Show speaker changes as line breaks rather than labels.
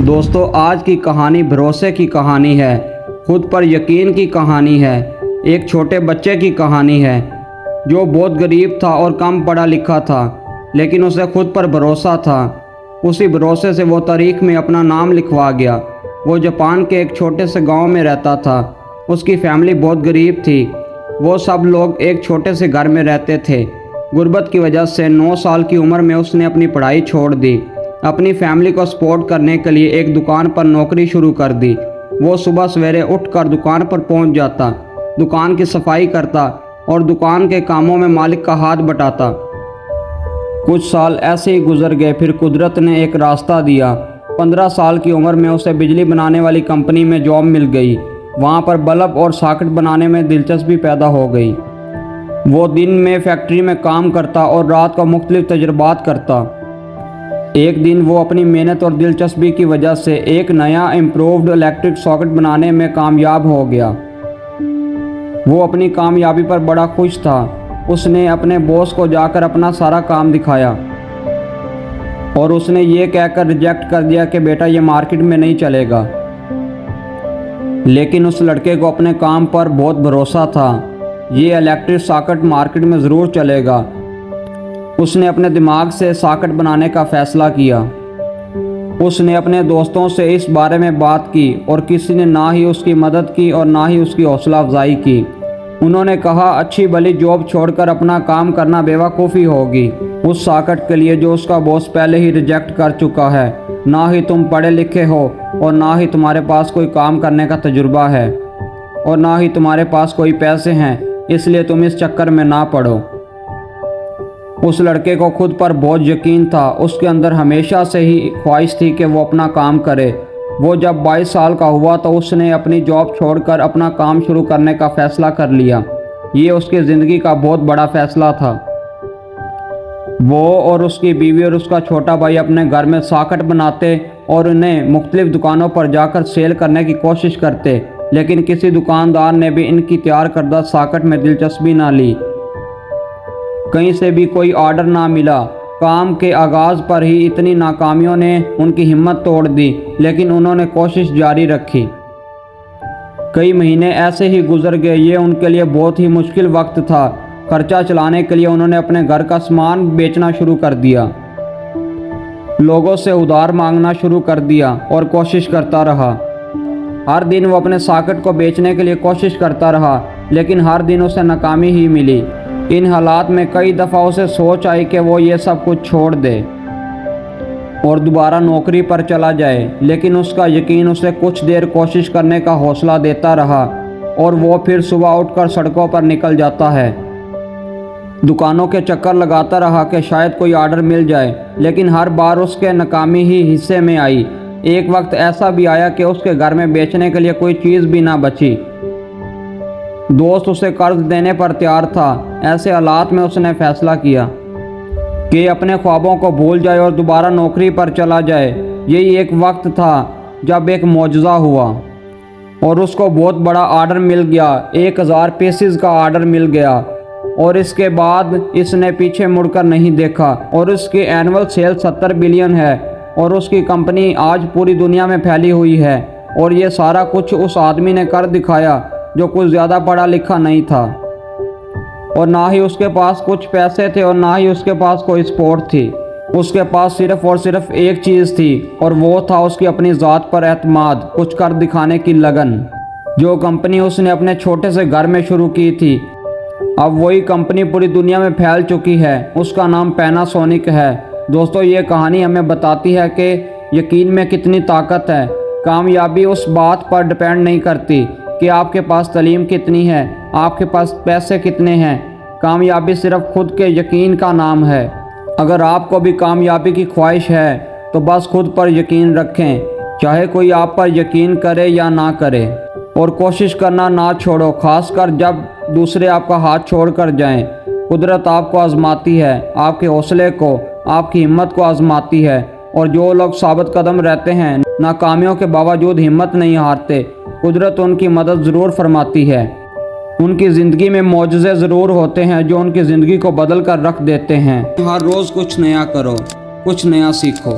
दोस्तों, आज की कहानी भरोसे की कहानी है, खुद पर यकीन की कहानी है। एक छोटे बच्चे की कहानी है जो बहुत गरीब था और कम पढ़ा लिखा था, लेकिन उसे खुद पर भरोसा था। उसी भरोसे से वो तारीख में अपना नाम लिखवा गया। वो जापान के एक छोटे से गांव में रहता था। उसकी फैमिली बहुत गरीब थी। वो सब लोग एक छोटे से घर में रहते थे। गुर्बत की वजह से 9 साल की उम्र में उसने अपनी पढ़ाई छोड़ दी। अपनी फैमिली को सपोर्ट करने के लिए एक दुकान पर नौकरी शुरू कर दी। वो सुबह सवेरे उठकर दुकान पर पहुंच जाता, दुकान की सफाई करता और दुकान के कामों में मालिक का हाथ बटाता। कुछ साल ऐसे ही गुजर गए। फिर कुदरत ने एक रास्ता दिया। 15 साल की उम्र में उसे बिजली बनाने वाली कंपनी में जॉब मिल गई। वहाँ पर बल्ब और सॉकेट बनाने में दिलचस्पी पैदा हो गई। वो दिन में फैक्ट्री में काम करता और रात को मुख्तलिफ तजुर्बात करता। एक दिन वो अपनी मेहनत और दिलचस्पी की वजह से एक नया इम्प्रूव्ड इलेक्ट्रिक सॉकेट बनाने में कामयाब हो गया। वो अपनी कामयाबी पर बड़ा खुश था। उसने अपने बॉस को जाकर अपना सारा काम दिखाया और उसने ये कहकर रिजेक्ट कर दिया कि बेटा ये मार्केट में नहीं चलेगा। लेकिन उस लड़के को अपने काम पर बहुत भरोसा था। ये इलेक्ट्रिक सॉकेट मार्केट में ज़रूर चलेगा। उसने अपने दिमाग से सॉकेट बनाने का फ़ैसला किया। उसने अपने दोस्तों से इस बारे में बात की और किसी ने ना ही उसकी मदद की और ना ही उसकी हौसला अफजाई की। उन्होंने कहा, अच्छी भली जॉब छोड़कर अपना काम करना बेवकूफ़ी होगी उस सॉकेट के लिए जो उसका बॉस पहले ही रिजेक्ट कर चुका है। ना ही तुम पढ़े लिखे हो और ना ही तुम्हारे पास कोई काम करने का तजुर्बा है और ना ही तुम्हारे पास कोई पैसे हैं, इसलिए तुम इस चक्कर में ना पड़ो। उस लड़के को खुद पर बहुत यकीन था। उसके अंदर हमेशा से ही ख्वाहिश थी कि वो अपना काम करे। वो जब 22 साल का हुआ तो उसने अपनी जॉब छोड़कर अपना काम शुरू करने का फ़ैसला कर लिया। ये उसकी ज़िंदगी का बहुत बड़ा फ़ैसला था। वो और उसकी बीवी और उसका छोटा भाई अपने घर में सॉकेट बनाते और उन्हें मुख्तलिफ दुकानों पर जाकर सेल करने की कोशिश करते, लेकिन किसी दुकानदार ने भी इनकी तैयार करदा सॉकेट में दिलचस्पी ना ली। कहीं से भी कोई ऑर्डर ना मिला। काम के आगाज़ पर ही इतनी नाकामियों ने उनकी हिम्मत तोड़ दी, लेकिन उन्होंने कोशिश जारी रखी। कई महीने ऐसे ही गुजर गए। ये उनके लिए बहुत ही मुश्किल वक्त था। खर्चा चलाने के लिए उन्होंने अपने घर का सामान बेचना शुरू कर दिया, लोगों से उधार मांगना शुरू कर दिया और कोशिश करता रहा। हर दिन वो अपने सॉकेट को बेचने के लिए कोशिश करता रहा, लेकिन हर दिन उसे नाकामी ही मिली। इन हालात में कई दफ़ा उसे सोच आई कि वो ये सब कुछ छोड़ दे और दोबारा नौकरी पर चला जाए, लेकिन उसका यकीन उसे कुछ देर कोशिश करने का हौसला देता रहा और वो फिर सुबह उठकर सड़कों पर निकल जाता है। दुकानों के चक्कर लगाता रहा कि शायद कोई ऑर्डर मिल जाए, लेकिन हर बार उसके नाकामी ही हिस्से में आई। एक वक्त ऐसा भी आया कि उसके घर में बेचने के लिए कोई चीज़ भी ना बची। दोस्त उसे कर्ज देने पर तैयार था। ऐसे हालात में उसने फैसला किया कि अपने ख्वाबों को भूल जाए और दोबारा नौकरी पर चला जाए। यही एक वक्त था जब एक मौजज़ा हुआ और उसको बहुत बड़ा ऑर्डर मिल गया। 1000 पीसेस का ऑर्डर मिल गया और इसके बाद इसने पीछे मुड़कर नहीं देखा। और उसकी एनुअल सेल 70 बिलियन है और उसकी कंपनी आज पूरी दुनिया में फैली हुई है। और ये सारा कुछ उस आदमी ने कर दिखाया जो कुछ ज़्यादा पढ़ा लिखा नहीं था और ना ही उसके पास कुछ पैसे थे और ना ही उसके पास कोई सपोर्ट थी। उसके पास सिर्फ और सिर्फ एक चीज़ थी और वो था उसकी अपनी ज़ात पर एतमाद, कुछ कर दिखाने की लगन। जो कंपनी उसने अपने छोटे से घर में शुरू की थी, अब वही कंपनी पूरी दुनिया में फैल चुकी है। उसका नाम पैनासोनिक है। दोस्तों, ये कहानी हमें बताती है कि यकीन में कितनी ताकत है। कामयाबी उस बात पर डिपेंड नहीं करती कि आपके पास तालीम कितनी है, आपके पास पैसे कितने हैं। कामयाबी सिर्फ खुद के यकीन का नाम है। अगर आपको भी कामयाबी की ख्वाहिश है तो बस खुद पर यकीन रखें, चाहे कोई आप पर यकीन करे या ना करे। और कोशिश करना ना छोड़ो, खासकर जब दूसरे आपका हाथ छोड़ कर जाएं। कुदरत आपको आजमाती है, आपके हौसले को, आपकी हिम्मत को आजमाती है। और जो लोग साबित कदम रहते हैं, नाकामियों के बावजूद हिम्मत नहीं हारते, कुदरत उनकी मदद ज़रूर फरमाती है। उनकी ज़िंदगी में मौजज़े ज़रूर होते हैं जो उनकी ज़िंदगी को बदल कर रख देते हैं। हर रोज़ कुछ नया करो, कुछ नया सीखो।